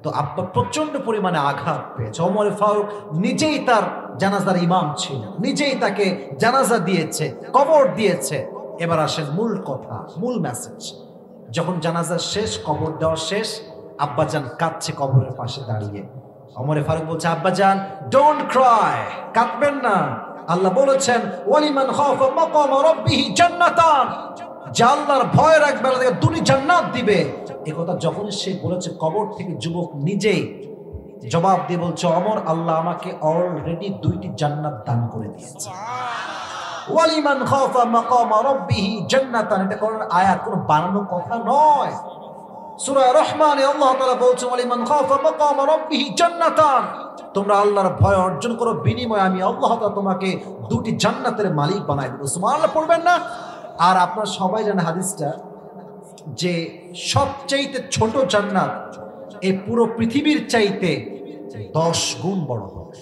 A: তো আব্বা প্রচন্ড পরিমাণে আঘাত পেয়েছে। ওমর ফারুক নিজেই তার জানাজার ইমাম ছিল, নিজেই তাকে জানাজা দিয়েছে, কবর দিয়েছে। এবার আসেন মূল কথা, মূল মেসেজ। যখন জানাজা শেষ, কবর দেওয়া শেষ, আব্বাজান কাঁদছে কবরের পাশে দাঁড়িয়ে। ওমর ফারুক বলছে, আব্বাজান ডোন্ট ক্রাই, কাঁদবেন না। আল্লাহ বলেছেন ওয়ালিমান খাফা মাকামা রাব্বিহি জান্নাতান, যে আল্লাহর ভয় রাখবে আল্লাহ তাকে দুটি জান্নাত দিবে। এই কথা যখন সে বলেছে, কবর থেকে যুবক নিজেই জবাব দিয়ে বলছে, ওমর, আল্লাহ আমাকে অলরেডি 2টি জান্নাত দান করে দিয়েছে। ওয়ালিমান খাফা মাকামা রাব্বিহি জান্নাতান, এটা কোন আয়াত, কোনো বানানো কথা নয়। সূরা রহমানে আল্লাহ তাআলা বলছেন ওয়ালিমান খাফা মাকামা রাব্বিহি জান্নাতান, তোমরা আল্লাহর ভয় অর্জন করো, বিনিময়ে আমি আল্লাহ তাআলা তোমাকে 2টি জান্নাতের মালিক বানাই দেব। সুবহানাল্লাহ পড়বেন না? আর আপনারা সবাই জানেন হাদিসটা, যে সবচাইতে ছোট জান্নাত এই পুরো পৃথিবীর চাইতে 10 গুণ বড় হবে।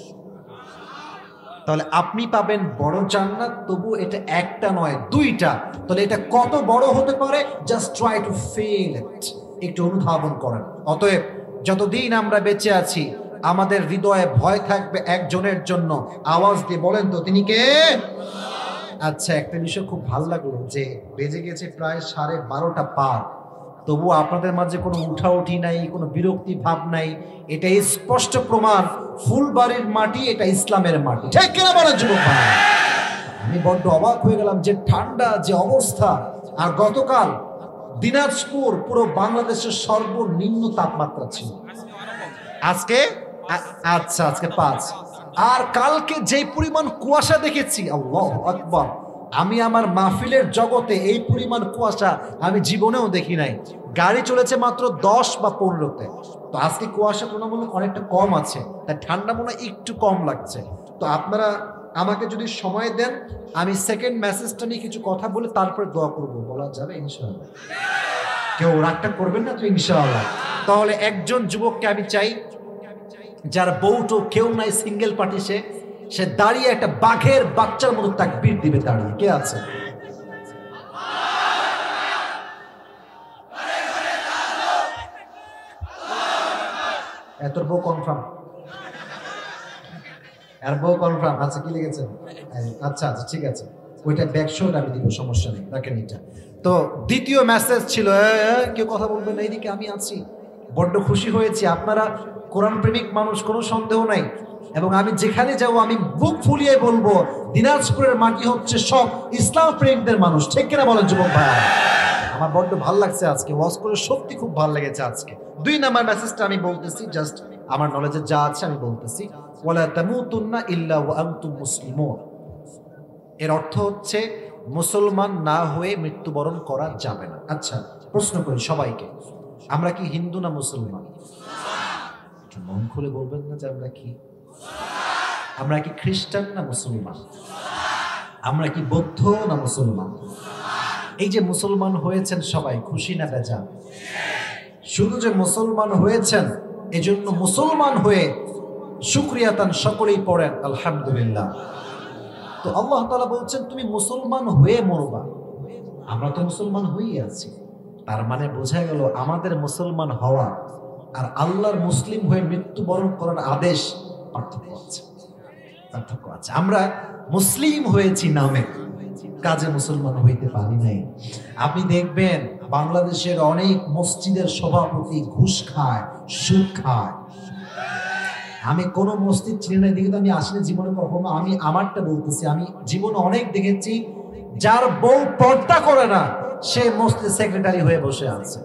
A: তাহলে আপনি পাবেন বড় জান্নাত, তবু এটা একটা নয়, 2টা। তাহলে এটা কত বড় হতে পারে? Just try to feel it, একটু অনুধাবন করেন। অতএব যতদিন আমরা বেঁচে আছি, আমাদের হৃদয়ে ভয় থাকবে একজনের জন্য। আওয়াজ দিয়ে বলেন তো তিনি কে? আচ্ছা, একটা বিষয় খুব ভালো লাগলো, যে বেজে গেছে প্রায় 12:30 পার, তবু আপনাদের মাঝে কোনো উঠাউঠি নাই, কোনো বিরক্তি ভাব নাই। এটা স্পষ্ট প্রমাণ ফুলবাড়ির মাটি এটা ইসলামের মাটি, ঠিক কিনা বলেন যুবক ভাই? আমি বড্ড অবাক হয়ে গেলাম, যে ঠান্ডা যে অবস্থা। আর গতকাল দিনাজপুর পুরো বাংলাদেশের সর্বনিম্ন তাপমাত্রা ছিল। আজকে আচ্ছা, আজকে 5। আর কালকে যে পরিমাণ কুয়াশা দেখেছি, আল্লাহু আকবার, আমি আমার মাহফিলের জগতে এই পরিমাণ কুয়াশা আমি জীবনেও দেখি নাই। গাড়ি চলেছে মাত্র 10 বা 15-তে। তো আজকে কুয়াশা তুলনামূলক অনেকটা কম আছে, তাই ঠান্ডা মনে হয় একটু কম লাগছে। তো আপনারা আমাকে যদি সময় দেন, আমি সেকেন্ড মেসেজটা নিয়ে কিছু কথা বলে তারপরে দোয়া করবো। বলা যাবে ইনশাআল্লাহ? কেউ রাগটা করবেন না তো ইনশাআল্লাহ? তাহলে একজন যুবককে আমি চাই, যার বউটো কেউ নাই, সিঙ্গেল পার্টি, সে দাঁড়িয়ে একটা বাঘের বাচ্চার মতো তাকবীর দিবে দাঁড়িয়ে। কে আছে? এত বউ কনফার্ম? আর বউ কনফার্ম? আচ্ছা, কি লিখেছেন? আচ্ছা আচ্ছা, ঠিক আছে, ওইটা ব্যাকশট আমি দিব, সমস্যা নেই, রাখেন এটা। তো দ্বিতীয় মেসেজ ছিল, কেউ কথা বলবেন না, এইদিকে আমি আছি। বড্ড খুশি হয়েছি, আপনারা কোরআন প্রেমিক মানুষ, কোনো সন্দেহ নাই। এবং আমি যেখানে যাবো আমি বুক ফুলিয়ে বলবো দিনাজপুরের মাটি হচ্ছে সব ইসলাম প্রেমিকদের মানুষ, ঠিক কিনা বলেন যুবক ভাই? আমার বড্ড ভালো লাগছে আজকে ওয়াজ করে, সত্যি খুব ভালো লেগেছে আজকে। 2 নাম্বার মেসেজটা আমি বলতেছি, জাস্ট আমার নলেজে যা আছে আমি বলতেছি, ওয়ালা তামুতুন্না ইল্লা ওয়া আনতুম মুসলিমুন। এর অর্থ হচ্ছে মুসলমান না হয়ে মৃত্যুবরণ করা যাবে না। আচ্ছা, প্রশ্ন করি সবাইকে, আমরা কি হিন্দু না মুসলমান? একটু মন খুলে বলবেন না যে আমরা কি? আমরা কি খ্রিস্টান না মুসলমান? আমরা কি বৌদ্ধ না মুসলমান? এই যে মুসলমান হয়েছেন সবাই, খুশি না বেজান? শুধু যে মুসলমান হয়েছেন এজন্য মুসলমান হয়ে শুকরিয়াতান সকলেই পড়েন আলহামদুলিল্লাহ। তো আল্লাহ তাআলা বলছেন তুমি মুসলমান হয়ে মরবা। আমরা তো মুসলমান হয়েই আছি, তার মানে বোঝা গেল আমাদের মুসলমান হওয়া আর আল্লাহর মুসলিম হয়ে মৃত্যুবরণ করার আদেশ পার্থক্য আছে, পার্থক্য আছে। আমরা মুসলিম হয়েছি নামে, কাজে মুসলমান হইতে পারি নাই। আপনি দেখবেন বাংলাদেশের অনেক মসজিদের সভাপতি ঘুষ খায়, সুদ খায়। আমি কোন মসজিদ চিনি না, দিকে তো আমি আসলে জীবনে কখনো, আমি আমারটা বলতেছি, আমি জীবনে অনেক দেখেছি যার বউ পর্দা করে না সে মসজিদ সেক্রেটারি হয়ে বসে আছে।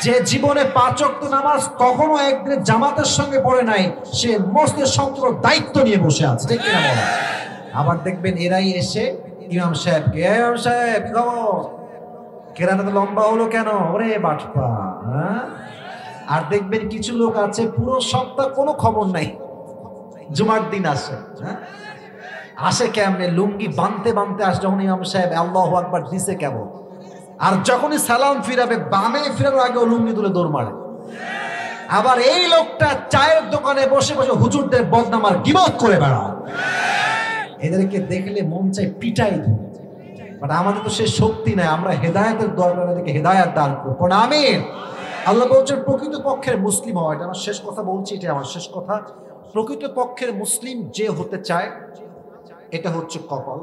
A: যে জীবনে 5 ওয়াক্ত নামাজ কখনো একদিন জামাতের সঙ্গে পড়ে নাই সে মসজিদের সম্পূর্ণ দায়িত্ব নিয়ে বসে আছে, ঠিক কিনা বলেন? আবার দেখবেন এরাই এসে ইমাম সাহেবকে, ইমাম সাহেব কি খবর, কেরাটা তো লম্বা হলো কেন, ওরে বাটপা। আর দেখবেন কিছু লোক আছে পুরো সপ্তাহ কোনো খবর নাই, জুমার দিন আসে, আসে কেমনে লুঙ্গি বানতে বানতে আসে, যখন ইমাম সাহেব আল্লাহু আকবার দিছে কেমন, আর যখনই সালাম ফিরাবে বামে ফিরানোর আগে লুঙ্গি তুলে দৌড় মারে। আবার এই লোকটা চায়ের দোকানে বসে বসে হুজুরদের বদনাম আর গীবত করে বেড়ায়। এদেরকে দেখলে মন চাই পিটাই ধরে, বাট আমাদের তো সে শক্তি নাই। আমরা হেদায়েতের দরকার, এদেরকে হেদায়েত দান করব না। আমিন। আল্লাহ বলছেন প্রকৃত পক্ষের মুসলিম হওয়া, এটা আমার শেষ কথা বলছি, এটা আমার শেষ কথা। প্রকৃত পক্ষের মুসলিম যে হতে চায়, এটা হচ্ছে কপাল,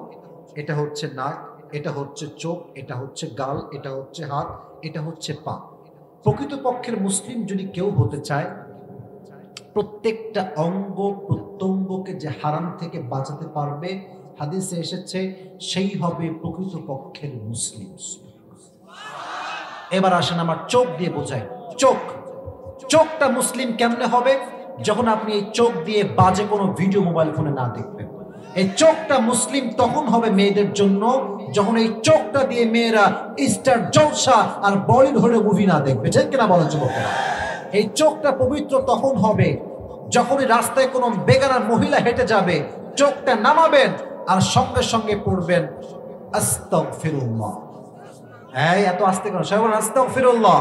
A: এটা হচ্ছে নাক, এটা হচ্ছে চোখ, এটা হচ্ছে গাল, এটা হচ্ছে হাত, এটা হচ্ছে পা। প্রকৃত পক্ষের মুসলিম যদি কেউ হতে চায়, প্রত্যেকটা অঙ্গ প্রত্যঙ্গকে যে হারাম থেকে বাঁচাতে পারবে, হাদিসে এসেছে, সেই হবে প্রকৃত পক্ষের মুসলিম। এবার আসেন আমার চোখ দিয়ে বোঝাই। চোখ, চোখটা মুসলিম কেমনে হবে? যখন আপনি এই চোখ দিয়ে বাজে কোনো ভিডিও মোবাইল ফোনে না দেখবেন। এই চোখটা মুসলিম তখন হবে মেয়েদের জন্য যখন এই চোখটা দিয়ে মেয়েরা স্টার জলসা আর বলিউডের মুভি না দেখবে, ঠিক কিনা বলেন যুবকেরা? এই চোখটা পবিত্র তখন হবে যখনই রাস্তায় কোনো বেগানার মহিলা হেঁটে যাবে, চোখটা নামাবেন আর সঙ্গে সঙ্গে পড়বেন আস্তাগফিরুল্লাহ। এই এত আস্তে কেন? সবাই বলেন আস্তাগফিরুল্লাহ।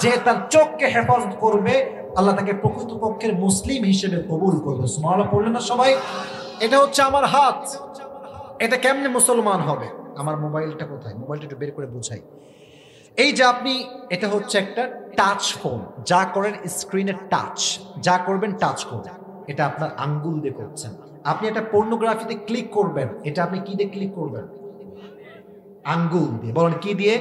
A: যে তার চোখকে হেফাজত করবে আল্লাহ তাকে প্রকৃতপক্ষের মুসলিম হিসেবে কবুল করবে। সুবহানাল্লাহ পড়লেন না সবাই? এটা হচ্ছে আমার হাত, এটা কেমনে মুসলমান হবে? আমার মোবাইলটা কোথায়? মোবাইলটা একটু বের করে বুঝাই। এই যে আপনি, এটা হচ্ছে একটা টাচ ফোন, যা করেন স্ক্রিনে টাচ, যা করবেন টাচ করবেন, এটা আপনার আঙ্গুল দিয়ে করছেন। আপনি একটা পর্নোগ্রাফিতে ক্লিক করবেন, এটা আপনি কি দিয়ে ক্লিক করবেন? আঙ্গুল দিয়ে। বলেন কি দিয়ে?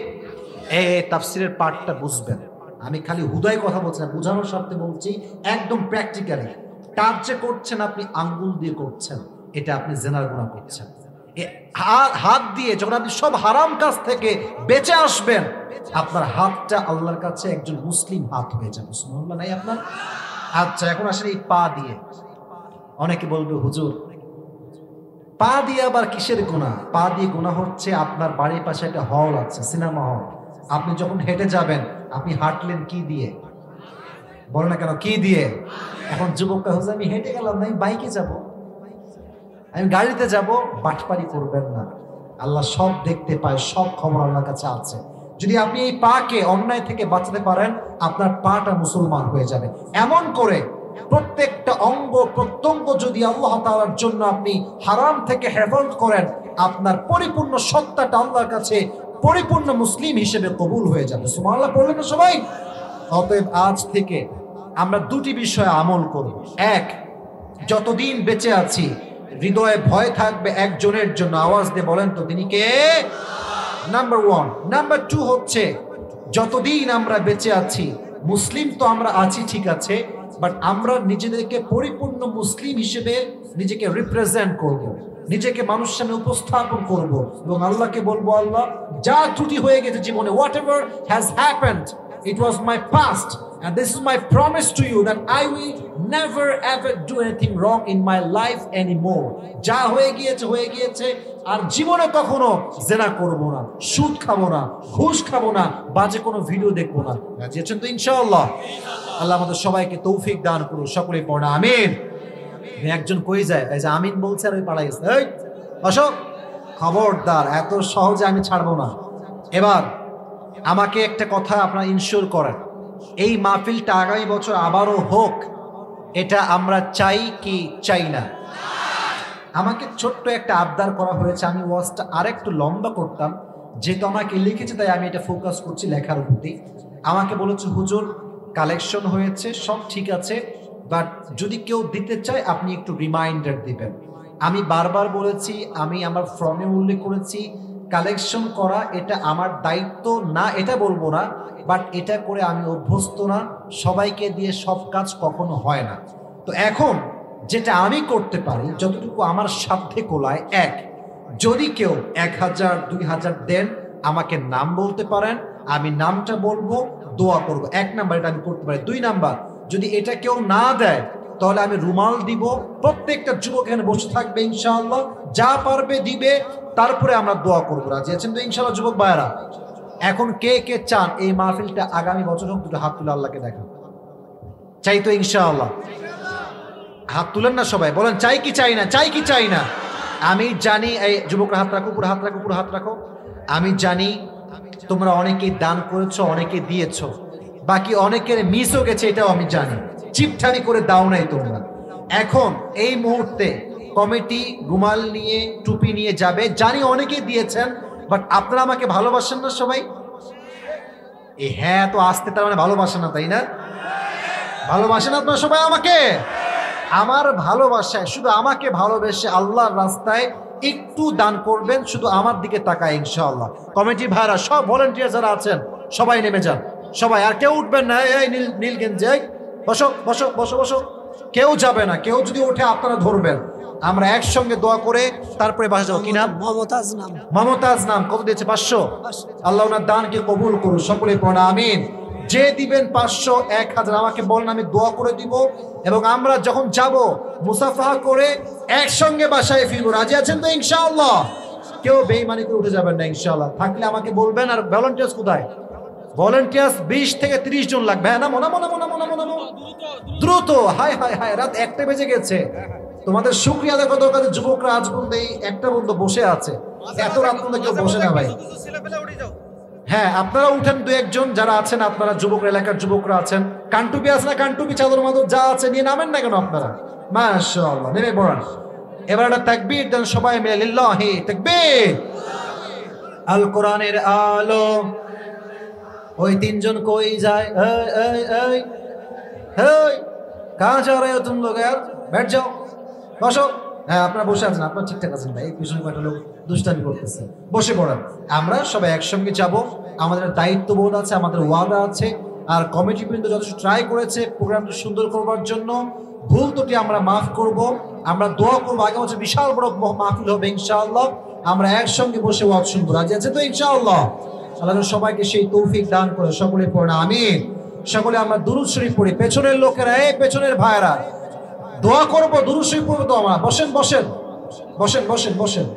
A: তাফসিরের পার্টটা বুঝবেন। আমি খালি হুদায় কথা বলছি না, বোঝানোর স্বার্থে বলছি, একদম প্র্যাকটিক্যালি। টাচ যে করছেন আপনি আঙ্গুল দিয়ে করছেন, এটা আপনি জিনার গুনাহ করছেন। হাত দিয়ে যখন আপনি সব হারাম কাজ থেকে বেঁচে আসবেন, আপনার হাতটা আল্লাহর কাছে একজন মুসলিম হাত হয়ে যাবে। সুবহানাল্লাহ নাই আপনার? আচ্ছা, এখন আসলে এই পা দিয়ে, অনেকে বলবে হুজুর পা দিয়ে আবার কিসের গুনাহ? পা দিয়ে গুনাহ হচ্ছে আপনার বাড়ির পাশে একটা হল আছে, সিনেমা হল, আপনি যখন হেঁটে যাবেন, আপনি হাঁটলেন কি দিয়ে? বলো না কেন, কি দিয়ে? এখন যুবকটা হুজুর আমি হেঁটে গেলাম না, আমি বাইকে যাব, আমি গাড়িতে যাব। বাটপারি করবেন না, আল্লাহ সব দেখতে পায়, সব খবর আল্লাহর কাছে আছে। যদি আপনি এই পাকে অন্যায় থেকে বাঁচাতে পারেন, আপনার পাটা মুসলমান হয়ে যাবে। এমন করে প্রত্যেকটা অঙ্গ প্রত্যঙ্গ যদি আল্লাহ তাআলার জন্য আপনি হারাম থেকে হেফাজত করেন, আপনার পরিপূর্ণ সত্তাটা আল্লাহর কাছে পরিপূর্ণ মুসলিম হিসেবে কবুল হয়ে যাবে। সুবহানাল্লাহ পড়লেন না সবাই? অতএব আজ থেকে আমরা দুটি বিষয়ে আমল করব। এক, যতদিন বেঁচে আছি হৃদয়ে ভয় থাকবে একজনের জন্য। আওয়াজ দিয়ে বলেন তো তিনি কে? নাম্বার 1। নাম্বার 2 হচ্ছে যতদিন আমরা বেঁচে আছি, মুসলিম তো আমরা আছি ঠিক আছে, বাট আমরা নিজেদেরকে পরিপূর্ণ মুসলিম হিসেবে নিজেকে রিপ্রেজেন্ট করব, নিজেকে মানুষের সামনে উপস্থাপন করব এবং আল্লাহকে বলবো, আল্লাহ যা ত্রুটি হয়ে গেছে জীবনে, what ever has happened, it was my past and this is my promise to you that I will never ever do anything wrong in my life anymore. যা হয়ে গিয়েছে আর জীবনে কখনো জেনা করব না, সুদ খাবো না, ঘুষ খাবো না, বাজে কোনো ভিডিও দেখবো না। বুঝেছেন তো ইনশাআল্লাহ? আল্লাহ আমাদের সবাইকে তৌফিক দান করুন, সকলে পড়া আমিন। একজন কই যায়, এই যে আমিন বলছে আর ওই পাড়ায় গেছে, এই অশোক খবরদার, এত সহজে আমি ছাড়বো না। এবার আমাকে একটা কথা আপনারা ইনশিওর করেন, এই মাহফিলটা আগামী বছর আবারও হোক, এটা আমরা চাই কি চাই না? আমাকে ছোট্ট একটা আবদার করা হয়েছে, আমি ওয়াজটা আরেকটু লম্বা করতাম, যেহেতু আমাকে লিখেছে তাই আমি এটা ফোকাস করছি লেখার প্রতি। আমাকে বলেছে হুজুর কালেকশন হয়েছে, সব ঠিক আছে, বাট যদি কেউ দিতে চায় আপনি একটু রিমাইন্ডার দিবেন। আমি বারবার বলেছি, আমি আমার ফর্মে উল্লেখ করেছি, কালেকশন করা এটা আমার দায়িত্ব না, এটা বলবো না, বাট এটা করে আমি অভ্যস্ত না, সবাইকে দিয়ে সব কাজ কখনো হয় না। তো এখন যেটা আমি করতে পারি, যতটুকু আমার সাধ্যে কোলায়, যদি কেউ 1000 2000 দেন আমাকে নাম বলতে পারেন, আমি নামটা বলবো, দোয়া করবো। 1 নাম্বার এটা আমি করতে পারি। 2 নাম্বার, যদি এটা কেউ না দেয় তাহলে আমি রুমাল দিব, প্রত্যেকটা যুবক এখানে বসে থাকবে ইনশাআল্লাহ, যা পারবে দিবে, তারপরে আমরা দোয়া করবো। রাজি আছেন তো ইনশাআল্লাহ যুবক ভাইরা? এখন কে কে চান এই মাহফিলটা আগামী বছর হোক? দুটো হাত তুলে আল্লাহকে দেখা। চাই তো ইনশাআল্লাহ? হাত তুলেন না সবাই, বলেন চাই কি চাই না, চাই কি চাই না। আমি জানি, এই যুবকরা হাত রাখো, পুরো হাত রাখো, পুরো হাত রাখো। আমি জানি তোমরা অনেকেই দান করেছো, অনেকে দিয়েছো, বাকি অনেকের মিসও গেছে, এটাও আমি জানি। চিপঠানি করে দাও নাই তোমরা। এখন এই মুহূর্তে কমিটি রুমাল নিয়ে, টুপি নিয়ে যাবে, জানি অনেকেই দিয়েছেন, বাট আপনারা আমাকে ভালোবাসেন না সবাই? এ হ্যাঁ তো আসতে, তার মানে ভালোবাসেন না, তাই না? ভালোবাসেন আপনারা সবাই আমাকে? আমার ভালোবাসায় শুধু আমাকে ভালোবেসে আল্লাহর রাস্তায় একটু দান করবেন, শুধু আমার দিকে তাকায় ইনশাআল্লাহ। কমিটি ভাইরা, সব ভলান্টিয়ার যারা আছেন সবাই নেমে যান, সবাই, আর কেউ উঠবেন না। এই নীল গেঞ্জি, বসো বসো বসো বসো, কেউ যাবে না। কেউ যদি ওঠে আপনারা ধরবেন, আমরা একসঙ্গে দোয়া করে তারপরে বাসা যাবো। কি নাম? মমতাজ নাম। মমতাজ নাম। কত দিয়েছে? 500। আল্লাহ ওনার দানকে কবুল করুন, সকলে পড়া আমিন। যে দিবেন 500 1000 আমাকে বলেন, আমি দোয়া করে দিব, এবং আমরা যখন যাব মুসাফাহা করে একসঙ্গে বাসায় ফিরবো। রাজি আছেন তো ইনশাআল্লাহ? কেউ বেঈমানি করে উঠে যাবেন না ইনশাআল্লাহ। থাকলে আমাকে বলবেন। আর ভলান্টিয়ার্স কোথায়? ভলান্টিয়ার্স 20 থেকে 30 জন লাগবে। হ্যাঁ, নামো নামো নামো নামো নামো নামো, দ্রুত। হায় হায় হায়, রাত 1টা বেজে গেছে। তোমাদের শুকরিয়া দেখো দরকার, যুবকরা আজ পর্যন্ত এই একটা পর্যন্ত বসে আছে। এত রাত পর্যন্ত কেউ বসে না ভাই। হ্যাঁ, আপনারা উঠেন, 2-1 জন যারা আছেন, আপনারা যুবক, এলাকার যুবকরা আছেন, কানটুপি আছে না? কানটুপি, চাদর মাদর যা আছে নিয়ে নামেন না কেন আপনারা? মাশাআল্লাহ, নেমে পড়ান। এবার একটা তাকবীর দেন সবাই মিলে, লিল্লাহি তাকবীর। আল কোরআনের আলো। ওই 3 জন কই যায়? এই এই এই এই, কাহা যা রহে হো তুম লোগ यार? बैठ जाओ, বসো। হ্যাঁ, আপনারা বসে আছেন, আপনারা ঠিকঠাক আছেন ভাই। পিছনে কয়েকটা লোক দুষ্টামি করতেছে, বসে পড়েন। আমরা সবাই একসঙ্গে যাব, আমাদের দায়িত্ববোধ আছে, আমাদের ওয়াদা আছে। আর কমিটি কিন্তু যথেষ্ট ট্রাই করেছে প্রোগ্রামটা সুন্দর করবার জন্য। ভুল ত্রুটি আমরা মাফ করব, আমরা দোয়া করবো, আগে বছর বিশাল বড় মাহফিল হবে ইনশাআল্লাহ। আমরা একসঙ্গে বসে ওয়াজ শুনবো। রাজি আছে তো ইনশাআল্লাহ? আল্লাহ সবাইকে সেই তৌফিক দান করে, সকলে পড়ে আমিন। সকলে আমরা দুরূদ শরীফ পড়ি। পেছনের লোকেরা, এই পেছনের ভাইরা, দোয়া করবো, দুরূদ শরীফ পড়বো তো আমরা। বসেন বসেন বসেন বসেন বসেন।